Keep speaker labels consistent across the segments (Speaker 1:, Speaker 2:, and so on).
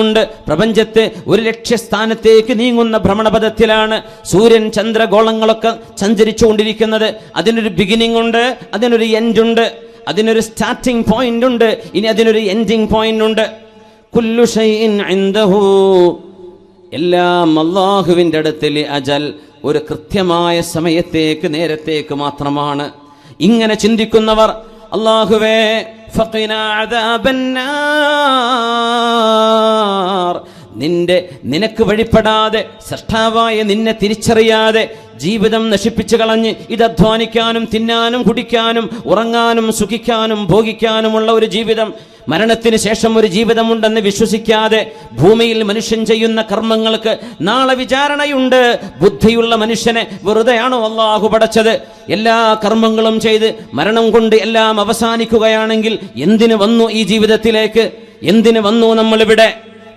Speaker 1: ഉണ്ട്. പ്രപഞ്ചത്തെ ഒരു ലക്ഷ്യസ്ഥാനത്തേക്ക് നീങ്ങുന്ന ഭ്രമണപഥത്തിലാണ് സൂര്യൻ ചന്ദ്രഗോളങ്ങളൊക്കെ സഞ്ചരിച്ചുകൊണ്ടിരിക്കുന്നത്. അതിനൊരു ബിഗിനിങ് ഉണ്ട്, അതിനൊരു എൻഡ് ഉണ്ട്, അതിനൊരു സ്റ്റാർട്ടിംഗ് പോയിന്റ് ഉണ്ട്, ഇനി അതിനൊരു എൻഡിങ് പോയിന്റ് ഉണ്ട്. കുല്ലു ഷൈഇൻ ഇൻദഹു, എല്ലാം അല്ലാഹുവിൻ്റെ അടുത്തിൽ അജൽ, ഒരു കൃത്യമായ സമയത്തേക്ക് നേരത്തേക്ക് മാത്രമാണ്. ഇങ്ങനെ ചിന്തിക്കുന്നവർ അല്ലാഹുവേ ഫഖിനാ അദാബന്നാർ, നിനക്ക് വഴിപ്പെടാതെ സൃഷ്ടാവായ നിന്നെ തിരിച്ചറിയാതെ ജീവിതം നശിപ്പിച്ചു കളഞ്ഞ് ഇത് അധ്വാനിക്കാനും തിന്നാനും കുടിക്കാനും ഉറങ്ങാനും സുഖിക്കാനും ഭോഗിക്കാനുമുള്ള ഒരു ജീവിതം, മരണത്തിന് ശേഷം ഒരു ജീവിതമുണ്ടെന്ന് വിശ്വസിക്കാതെ ഭൂമിയിൽ മനുഷ്യൻ ചെയ്യുന്ന കർമ്മങ്ങൾക്ക് നാളെ വിചാരണയുണ്ട്. ബുദ്ധിയുള്ള മനുഷ്യനെ വെറുതെയാണോ അല്ലാഹു പടച്ചത്? എല്ലാ കർമ്മങ്ങളും ചെയ്ത് മരണം കൊണ്ട് എല്ലാം അവസാനിക്കുകയാണെങ്കിൽ എന്തിനു വന്നു ഈ ജീവിതത്തിലേക്ക്? എന്തിനു വന്നു നമ്മളിവിടെ?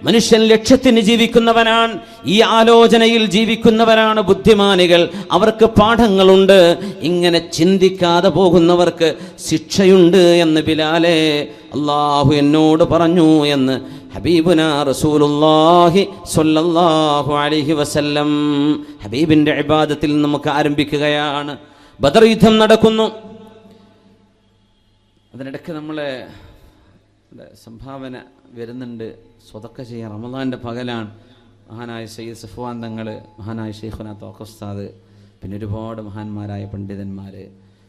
Speaker 1: മനുഷ്യൻ ലക്ഷ്യത്തിന് ജീവിക്കുന്നവനാണ്, ഈ ആലോചനയിൽ ജീവിക്കുന്നവരാണ് ബുദ്ധിമാനികൾ. അവർക്ക് പാഠങ്ങളുണ്ട്. ഇങ്ങനെ ചിന്തിക്കാതെ പോകുന്നവർക്ക് ശിക്ഷയുണ്ട് എന്ന് ബിലാലെ അല്ലാഹു എന്നോട് പറഞ്ഞു എന്ന് ഹബീബുനാ റസൂലുള്ളാഹി സ്വല്ലല്ലാഹു അലൈഹി വസല്ലം. ഹബീബിന്റെ ഇബാദത്തിൽ നമുക്ക് ആരംഭിക്കുകയാണ്. ബദർ യുദ്ധം നടക്കുന്നു. അതിനിടയ്ക്ക് നമ്മളെ സംഭാവന വരുന്നുണ്ട്. സ്വതക്ക ചെയ്യാൻ റമദാൻ്റെ പകലാണ്. മഹാനായ സയ്യിദ് സഫ്വാൻ തങ്ങൾ, മഹാനായ ഷെയ്ഖുനാ തോക്ക ഉസ്താദ്, പിന്നെ ഒരുപാട് മഹാന്മാരായ പണ്ഡിതന്മാർ,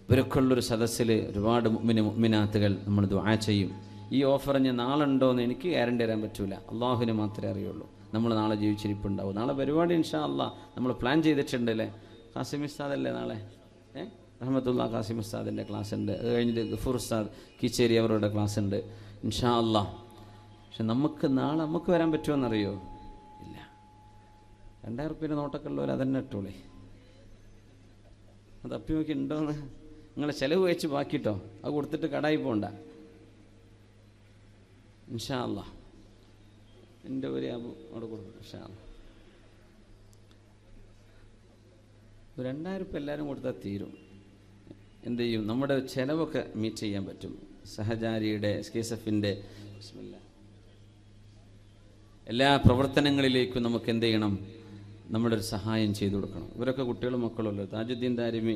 Speaker 1: ഇവരൊക്കെയുള്ളൊരു സദസ്സിൽ ഒരുപാട് മുഅ്മിനാത്തുകൾ നമ്മൾ ദുആ ചെയ്യും. ഈ ഓഫർ ഞാൻ നാളെ ഉണ്ടോയെന്ന് എനിക്ക് ഗ്യാരണ്ടി തരാൻ പറ്റൂല, അള്ളാഹുവിനെ മാത്രമേ അറിയുള്ളൂ. നമ്മൾ നാളെ ജീവിച്ചിരിപ്പുണ്ടാവും. നാളെ പരിപാടി ഇൻഷാ അല്ലാഹ് നമ്മൾ പ്ലാൻ ചെയ്തിട്ടുണ്ടല്ലേ. ഖാസിം ഉസ്താദല്ലേ നാളെ? റഹ്മത്തുള്ളാ ഖാസിം ഉസ്താദിൻ്റെ ക്ലാസ് ഉണ്ട്. അത് കഴിഞ്ഞിട്ട് ഗഫൂർ ഉസ്താദ് കീച്ചേരി അവരുടെ ക്ലാസ് ഉണ്ട് ഇൻഷാ അല്ലാഹ്. പക്ഷെ നാളെ നമുക്ക് വരാൻ പറ്റുമോയെന്നറിയോ? ഇല്ല. 2000 റുപ്യ നോട്ടൊക്കെ ഉള്ളവർ അതന്നെ ഇട്ടോളേ. അത് അപ്പി നോക്കി ഉണ്ടോയെന്ന് നിങ്ങളെ ചിലവ് വെച്ച് ബാക്കിട്ടോ, അത് കൊടുത്തിട്ട് കടായി പോകണ്ട ഇൻഷാ അല്ലാഹ്. എൻ്റെ ഒരു അവിടെ കൊടുക്കും ഇൻഷാ അല്ലാഹ്. 2000 റുപ്യ എല്ലാവരും കൊടുത്താൽ തീരും. എന്ത് ചെയ്യും? നമ്മുടെ ചിലവൊക്കെ മീറ്റ് ചെയ്യാൻ പറ്റും. സഹചാരിയുടെ SKSF-ൻ്റെ എല്ലാ പ്രവർത്തനങ്ങളിലേക്കും നമുക്ക് എന്ത് ചെയ്യണം? നമ്മുടെ ഒരു സഹായം ചെയ്തു കൊടുക്കണം. ഇവരൊക്കെ കുട്ടികളും മക്കളുമല്ലോ. താജുദ്ദീൻ ദാരിമി,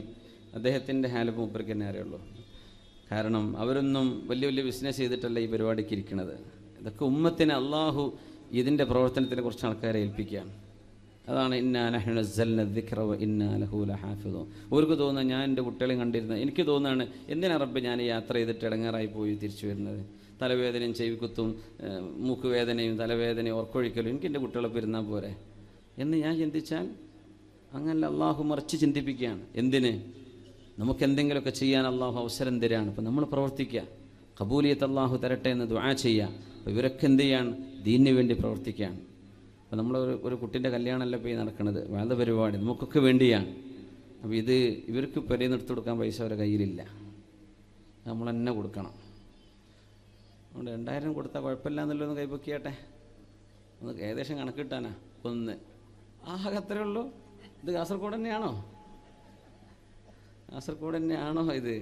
Speaker 1: അദ്ദേഹത്തിൻ്റെ ഹാലപ്പ് മൂപ്പർക്ക് തന്നെ അറിയുള്ളൂ. കാരണം അവരൊന്നും വലിയ വലിയ ബിസിനസ് ചെയ്തിട്ടല്ല ഈ പരിപാടിക്ക് ഇരിക്കുന്നത്. ഇതൊക്കെ ഉമ്മത്തിന് അള്ളാഹു ഇതിൻ്റെ പ്രവർത്തനത്തിനെ കുറച്ച് ആൾക്കാരെ ഏൽപ്പിക്കുകയാണ്. അതാണ് ഇന്നാ നഹ്നു നസ്സൽന ദിക്റ വ ഇന്നാ ലഹു ലഹാഫിദൂൻ. അവർക്ക് തോന്നുന്നത് ഞാൻ എൻ്റെ കുട്ടികളെയും കണ്ടിരുന്നത്, എനിക്ക് തോന്നുകയാണ് എന്തിനാ റബ്ബ് ഞാൻ ഈ യാത്ര ചെയ്തിട്ട് ഇടങ്ങാറായി പോയി തിരിച്ചു വരുന്നത്? തലവേദനയും ചെവിക്കുത്തും മൂക്കുവേദനയും തലവേദനയും ഉറക്കൊഴിക്കലും എനിക്ക് എൻ്റെ കുട്ടികളെ പെരുന്നാൽ പോരെ എന്ന് ഞാൻ ചിന്തിച്ചാൽ അങ്ങനെ അള്ളാഹു മറിച്ച് ചിന്തിപ്പിക്കുകയാണ്. എന്തിന്? നമുക്കെന്തെങ്കിലുമൊക്കെ ചെയ്യാൻ അള്ളാഹു അവസരം തരാണ്. അപ്പോൾ നമ്മൾ പ്രവർത്തിക്കുക, ഖബൂലിയത്ത് അള്ളാഹു തരട്ടെ എന്ന് ദുആ ചെയ്യുക. അപ്പോൾ ഇവരൊക്കെ എന്ത് ചെയ്യാണ്? ദീനിന് വേണ്ടി പ്രവർത്തിക്കുകയാണ്. അപ്പോൾ നമ്മൾ ഒരു കുട്ടീൻ്റെ കല്യാണമല്ല പോയി നടക്കുന്നത്, വേണ്ട പരിപാടി നമുക്കൊക്കെ വേണ്ടിയാണ്. അപ്പോൾ ഇവർക്ക് പെരയിൽ എടുത്തു കൊടുക്കാൻ പൈസ അവരുടെ കയ്യിലില്ല, നമ്മൾ തന്നെ കൊടുക്കണം. അതുകൊണ്ട് 2000 കൊടുത്താൽ കുഴപ്പമില്ല എന്നല്ലോ ഒന്ന് കൈപ്പൊക്കിയാട്ടെ. ഒന്ന് ഏകദേശം കണക്കിട്ടാനാ ഒന്ന് ആകെ അത്രേ ഉള്ളൂ. ഇത് കാസർഗോഡ് തന്നെയാണോ? കാസർഗോഡ് തന്നെയാണോ ഇത്?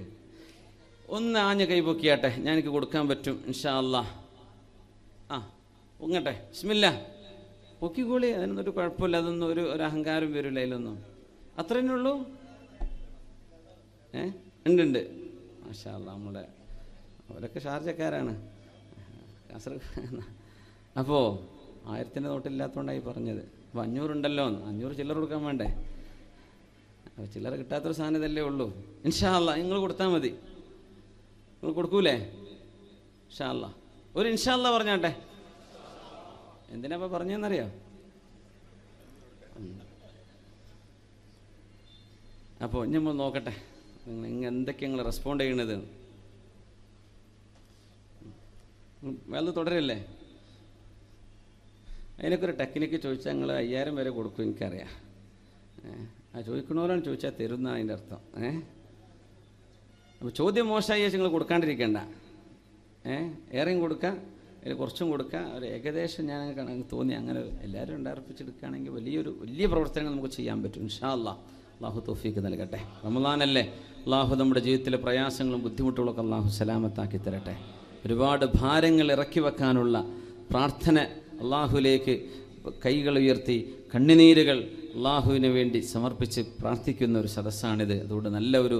Speaker 1: ഒന്ന് ആഞ്ഞ കൈപ്പൊക്കിയാട്ടെ, ഞാൻ എനിക്ക് കൊടുക്കാൻ പറ്റും ഇൻഷാ അല്ലാഹ്. പൊങ്ങട്ടെ, ബിസ്മില്ലാ, പൊക്കിക്കോളി. അതിനൊന്നും ഒരു കുഴപ്പമില്ല, അതൊന്നും ഒരു അഹങ്കാരം വരില്ല അതിലൊന്നും. അത്ര തന്നെ ഉള്ളൂ. ഉണ്ട് മാഷാ അല്ലാഹ്. നമ്മുടെ അവരൊക്കെ ഷാർജക്കാരാണ്, കാസർഗോഡ്. അപ്പോൾ 1000-ൻ്റെ നോട്ടില്ലാത്തതുകൊണ്ടായി പറഞ്ഞത്. അപ്പോൾ 500 ഉണ്ടല്ലോ, 500 ചില്ലറ കൊടുക്കാൻ വേണ്ടേ? അപ്പോൾ ചില്ലറ കിട്ടാത്തൊരു സാധനം ഇതല്ലേ ഉള്ളൂ. ഇൻഷാ അല്ലാഹ് നിങ്ങൾ കൊടുത്താൽ മതി. നിങ്ങൾ കൊടുക്കൂലേ? ഇൻഷാ അല്ലാഹ്. ഒരു ഇൻഷാ അല്ലാഹ് പറഞ്ഞാട്ടെ. എന്തിനാ അപ്പോൾ പറഞ്ഞതെന്നറിയോ? അപ്പോൾ നമ്മൾ നോക്കട്ടെ നിങ്ങൾ എന്തൊക്കെ നിങ്ങൾ റെസ്പോണ്ട് ചെയ്യണത്. വേറെ തുടരല്ലേ? അതിനൊക്കെ ഒരു ടെക്നിക്ക് ചോദിച്ചാൽ നിങ്ങൾ 5000 വരെ കൊടുക്കും, എനിക്കറിയാം. ചോദിക്കണവരാണ് ചോദിച്ചാൽ തരുന്ന അതിൻ്റെ അർത്ഥം. അപ്പോൾ ചോദ്യം മോശമായി നിങ്ങൾ കൊടുക്കാണ്ടിരിക്കേണ്ട. ഏറെയും കൊടുക്കുക, അതിൽ കുറച്ചും കൊടുക്കുക. ഒരു ഏകദേശം ഞാൻ തോന്നി അങ്ങനെ എല്ലാവരും ഉണ്ടാർപ്പിച്ചെടുക്കുകയാണെങ്കിൽ വലിയ പ്രവർത്തനങ്ങൾ നമുക്ക് ചെയ്യാൻ പറ്റും ഇൻഷാ അല്ലാഹ്. അള്ളാഹു തൗഫീഖ് നൽകട്ടെ. റമളാനല്ലേ, അള്ളാഹു നമ്മുടെ ജീവിതത്തിലെ പ്രയാസങ്ങളും ബുദ്ധിമുട്ടുകളൊക്കെ അള്ളാഹു സലാമത്താക്കി തരട്ടെ. ഒരുപാട് ഭാരങ്ങൾ ഇറക്കി വെക്കാനുള്ള പ്രാർത്ഥന അള്ളാഹുവിലേക്ക് കൈകൾ ഉയർത്തി കണ്ണുനീരുകൾ അള്ളാഹുവിന് വേണ്ടി സമർപ്പിച്ച് പ്രാർത്ഥിക്കുന്ന ഒരു സദസ്സാണിത്. അതുകൊണ്ട് നല്ല ഒരു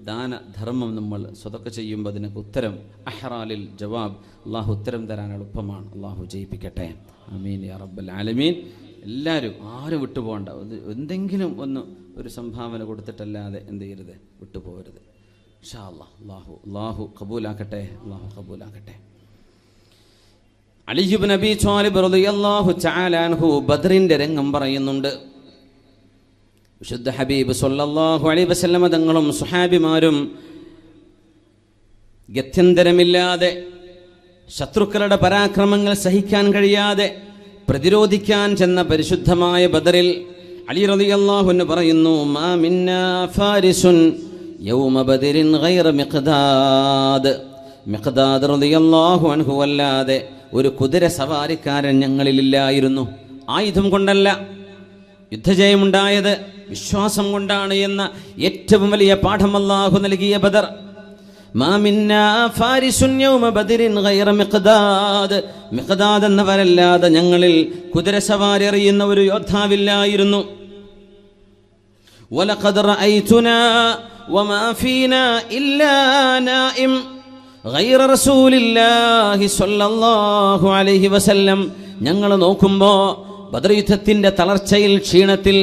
Speaker 1: ദാനധർമ്മം നമ്മൾ സ്വതക്ക ചെയ്യുമ്പോൾ അതിനൊക്കെ ഉത്തരം അഹ്റാലിൽ ജവാബ്, അള്ളാഹു ഉത്തരം തരാൻ എളുപ്പമാണ്. അള്ളാഹു ജയിപ്പിക്കട്ടെ. ആമീൻ യാ റബ്ബൽ ആലമീൻ. എല്ലാവരും ആരും വിട്ടുപോകണ്ട. എന്തെങ്കിലും ഒരു സംഭാവന കൊടുത്തിട്ടല്ലാതെ എന്ത് ചെയ്യരുത്, വിട്ടുപോകരുത്. ഇൻഷാ അല്ലാഹ് അള്ളാഹു കബൂലാക്കട്ടെ. അള്ളാഹു കബൂലാക്കട്ടെ. അലി ഇബ്നു അബീ ത്വാലിബ് റളിയല്ലാഹു തആല അൻഹു ബദ്റിന്റെ രംഗം പറയുന്നുണ്ട്. വിശുദ്ധ ഹബീബ് സല്ലല്ലാഹു അലൈഹി വസല്ലം തങ്ങളും സുഹാബിമാരും ഗത്യന്തരമില്ലാതെ ശത്രുക്കളുടെ പരാക്രമങ്ങൾ സഹിക്കാൻ കഴിയാതെ പ്രതിരോധിക്കാൻ ചെന്ന പരിശുദ്ധമായ ബദറിൽ അലി റളിയല്ലാഹു അൻഹു പറയുന്നു, മാ മിന്നാ ഫാരിസുൻ യൗമ ബദരിൻ ഗൈറ മിഖ്ദാദ്. മിഖ്ദാദ് റളിയല്ലാഹു അൻഹു അല്ലാതെ ഒരു കുതിര സവാരിക്കാരൻ ഞങ്ങളിലില്ലായിരുന്നു. ആയുധം കൊണ്ടല്ല യുദ്ധജയമുണ്ടായത്, വിശ്വാസം കൊണ്ടാണ് എന്ന ഏറ്റവും വലിയ പാഠം അല്ലാഹു നൽകിയ ബദർ. മാ മിന്നാ ഫാരിസുൻ യൗമ ബദരിൻ ഗൈറ മിഖ്ദാദ്. മിഖ്ദാദ് എന്നവരല്ലാതെ ഞങ്ങളിൽ കുതിര സവാരി അറിയുന്ന ഒരു യോദ്ധാവില്ലായിരുന്നു. വലഖദ് റഅയ്തുനാ വമാ ഫീനാ ഇല്ലാ നായിം ഗൈറ റസൂലില്ലാഹി സ്വല്ലല്ലാഹു അലൈഹി വസല്ലം. ഞങ്ങൾ നോക്കുമ്പോൾ ബദർ യുദ്ധത്തിന്റെ തളർച്ചയിൽ, ക്ഷീണത്തിൽ,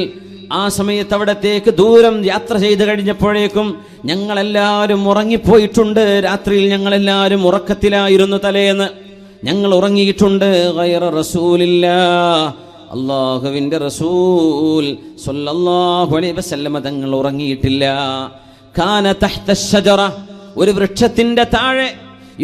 Speaker 1: ആ സമയത്ത് അവിടത്തേക്ക് ദൂരം യാത്ര ചെയ്ത് കഴിഞ്ഞപ്പോഴേക്കും ഞങ്ങളെല്ലാവരും ഉറങ്ങിപ്പോയിട്ടുണ്ട്. രാത്രിയിൽ ഞങ്ങളെല്ലാവരും ഉറക്കത്തിലായിരുന്നു. തലേന്ന് ഞങ്ങൾ ഉറങ്ങിയിട്ടുണ്ട്. ഗൈറ റസൂലില്ലാഹ്, അല്ലാഹുവിൻ്റെ റസൂൽ സ്വല്ലല്ലാഹു അലൈഹി വസല്ലം തങ്ങൾ ഉറങ്ങിയിട്ടില്ല. കാന തഹ്ത അശ്ശജറ, ഒരു വൃക്ഷത്തിന്റെ താഴെ,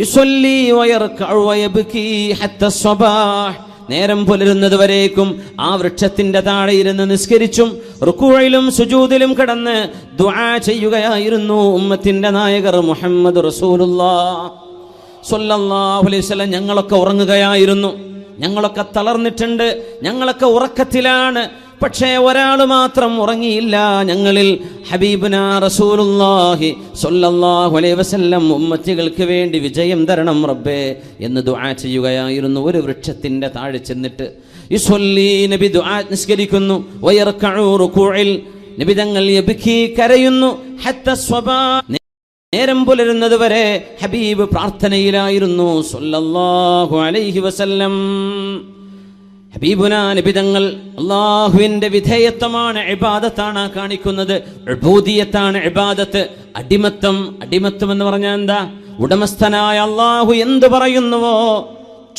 Speaker 1: യുസല്ലി വയർകഉ വയബ്കി ഹത്ത സ്വബാഹ്, നേരം പുലരുന്നത് വരേക്കും ആ വൃക്ഷത്തിന്റെ താഴെ ഇരുന്ന് നിസ്കരിച്ചും റുകൂഇലും സുജൂദിലും കിടന്ന് ദുആ ചെയ്യുകയായിരുന്നു ഉമ്മത്തിന്റെ നായകർ മുഹമ്മദ് റസൂലുള്ളാഹ് സ്വല്ലല്ലാഹു അലൈഹി വസല്ലം. ഞങ്ങളൊക്കെ ഉറങ്ങുകയായിരുന്നു, ഞങ്ങളൊക്കെ തളർന്നിട്ടുണ്ട്, ഞങ്ങളൊക്കെ ഉറക്കത്തിലാണ്. പക്ഷേ ഒരാൾ മാത്രം ഉറങ്ങിയില്ല. ഞങ്ങളിൽ ഹബീബുനാ റസൂലുള്ളാഹി സ്വല്ലല്ലാഹു അലൈഹി വസല്ലം ഉമ്മത്തികൾക്ക് വേണ്ടി വിജയം തരണം റബ്ബേ എന്ന് ദുആ ചെയ്യുകയായിരുന്നു. ഒരു വൃക്ഷത്തിന്റെ താഴെ ചെന്നിട്ട് യുസല്ലി, നബി ദുആ നിസ്കരിക്കുന്നു. വയർകഉ റുകൂഇൽ, നബി തങ്ങൾ യബ്കി, കരയുന്നു. ഹത്ത സ്വബാ, നേരം പുലരുന്നത് വരെ ഹബീബ് പ്രാർത്ഥനയിലായിരുന്നു സ്വല്ലല്ലാഹു അലൈഹി വസല്ലം. ഹബീബുനാ നബി തങ്ങൾ അല്ലാഹുവിന്റെ വിധേയത്വമാണ്, ഇബാദത്താണ് കാണിക്കുന്നത്. ഉബൂദിയത്താണ് ഇബാദത്ത്. അടിമത്തം എന്ന് പറഞ്ഞാൽ എന്താ? ഉടമസ്ഥനായ അല്ലാഹു എന്ത് പറയുന്നുവോ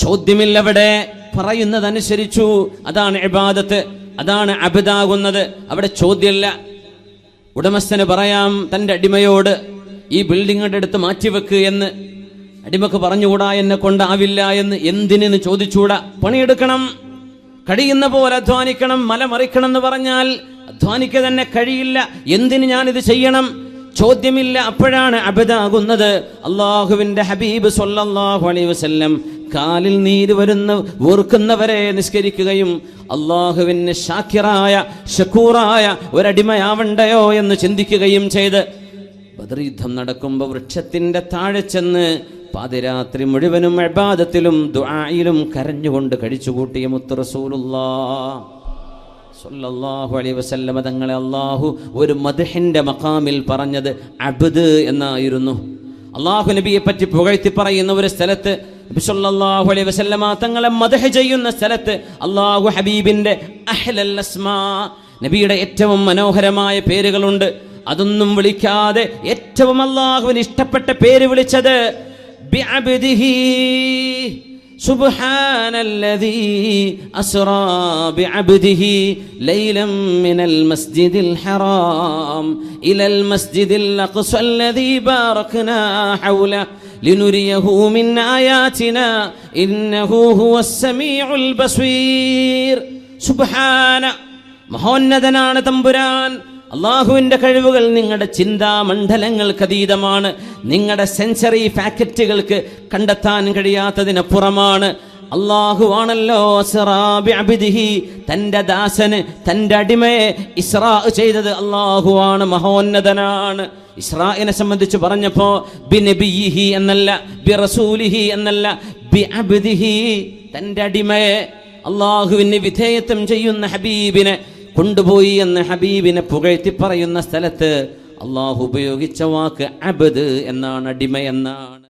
Speaker 1: ചോദ്യമില്ലവിടെ, പറയുന്നതനുസരിച്ചു. അതാണ് ഇബാദത്ത്, അതാണ് അബ്ദാകുന്നത്. അവിടെ ചോദ്യമല്ല. ഉടമസ്ഥന് പറയാം തൻ്റെ അടിമയോട് ഈ ബിൽഡിങ്ങിന്റെ അടുത്ത് മാറ്റിവെക്ക് എന്ന്. അടിമക്ക് പറഞ്ഞുകൂടാ, എന്നെ കൊണ്ടാവില്ല എന്ന്. എന്തിനെന്ന് ചോദിച്ചുകൂടാ. പണിയെടുക്കണം, കഴിയുന്ന പോലെ അധ്വാനിക്കണം. മല മറിക്കണം എന്ന് പറഞ്ഞാൽ അധ്വാനിക്കുക തന്നെ കഴിയില്ല. എന്തിന് ഞാനിത് ചെയ്യണം? ചോദ്യമില്ല. അപ്പോഴാണ് അബദാകുന്നത്. അള്ളാഹുവിന്റെ ഹബീബ് സ്വല്ലല്ലാഹു അലൈഹി വസല്ലം കാലിൽ നീര് വീർക്കുന്നവരെ നിസ്കരിക്കുകയും അള്ളാഹുവിന് ഷാക്കിറായ ഷക്കൂറായ ഒരടിമയാവണ്ടയോ എന്ന് ചിന്തിക്കുകയും ചെയ്ത് ബദർ യുദ്ധം നടക്കുമ്പോൾ വൃക്ഷത്തിന്റെ താഴെ ചെന്ന് പാതിരാത്രി മുഴുവനും ഇബാദത്തിലും ദുആയിലും കരഞ്ഞുകൊണ്ട് കഴിച്ചുകൂട്ടിയ മുത്ത് റസൂലുള്ളാഹ് സ്വല്ലല്ലാഹു അലൈഹി വസല്ലം തങ്ങളെ അല്ലാഹു ഒരു മദ്ഹിന്റെ മഖാമിൽ പറഞ്ഞത് അബ്ദ് എന്നായിരുന്നു. അല്ലാഹു നബിയെ പറ്റി പുകഴ്ത്തി പറയുന്ന ഒരു സ്ഥലത്ത്, നബി സല്ലല്ലാഹു അലൈഹി വസല്ലം തങ്ങളെ മദ്ഹ് ചെയ്യുന്ന സ്ഥലത്ത് അല്ലാഹു ഹബീബിന്റെ അഹ്ലൽ അസ്മാ, നബിയുടെ ഏറ്റവും മനോഹരമായ പേരുകളുണ്ട്. അതൊന്നും വിളിക്കാതെ ഏറ്റവും അല്ലാഹുവിന് ഇഷ്ടപ്പെട്ട പേര് വിളിച്ചത് ബിഅബ്ദിഹി. സുബ്ഹാനല്ലദീ അസ്റാ ബിഅബ്ദിഹി ലൈലൻ മിനൽ മസ്ജിദിൽ ഹറാം ഇലൽ മസ്ജിദിൽ അഖ്സല്ലദീ ബാറക്നാ ഹൗല ലിനുരിയഹു മിൻ ആയാതിനാ ഇന്നഹു ഹുവസ് സമീഉൽ ബസീർ. സുബ്ഹാന, മഹോന്നതനാണ് തമ്പുരാൻ. അള്ളാഹുവിൻ്റെ കഴിവുകൾ നിങ്ങളുടെ ചിന്താമണ്ഡലങ്ങൾക്ക് അതീതമാണ്. നിങ്ങളുടെ സെൻസറി ഫാക്കറ്റുകൾക്ക് കണ്ടെത്താൻ കഴിയാത്തതിനപ്പുറമാണ്. അള്ളാഹു ആണല്ലോ ഇസ്റാ ബിഅബ്ദിഹി, തൻ്റെ ദാസന്, തൻ്റെ അടിമയെ ഇസ്റാ ചെയ്തത് അള്ളാഹു ആണ്, മഹോന്നതനാണ്. ഇസ്രായിനെ സംബന്ധിച്ച് പറഞ്ഞപ്പോൾ ബിനബിയിഹി എന്നല്ല, ബിറസൂലിഹി എന്നല്ല, ബിഅബ്ദിഹി, തൻ്റെ അടിമയെ അള്ളാഹുവിന് വിധേയത്വം ചെയ്യുന്ന ഹബീബിനെ കൊണ്ടുപോയി എന്ന് ഹബീബിനെ പുകഴ്ത്തി പറയുന്ന സ്ഥലത്ത് അള്ളാഹു ഉപയോഗിച്ച വാക്ക് അബ്ദ് എന്നാണ്, അടിമ എന്നാണ്.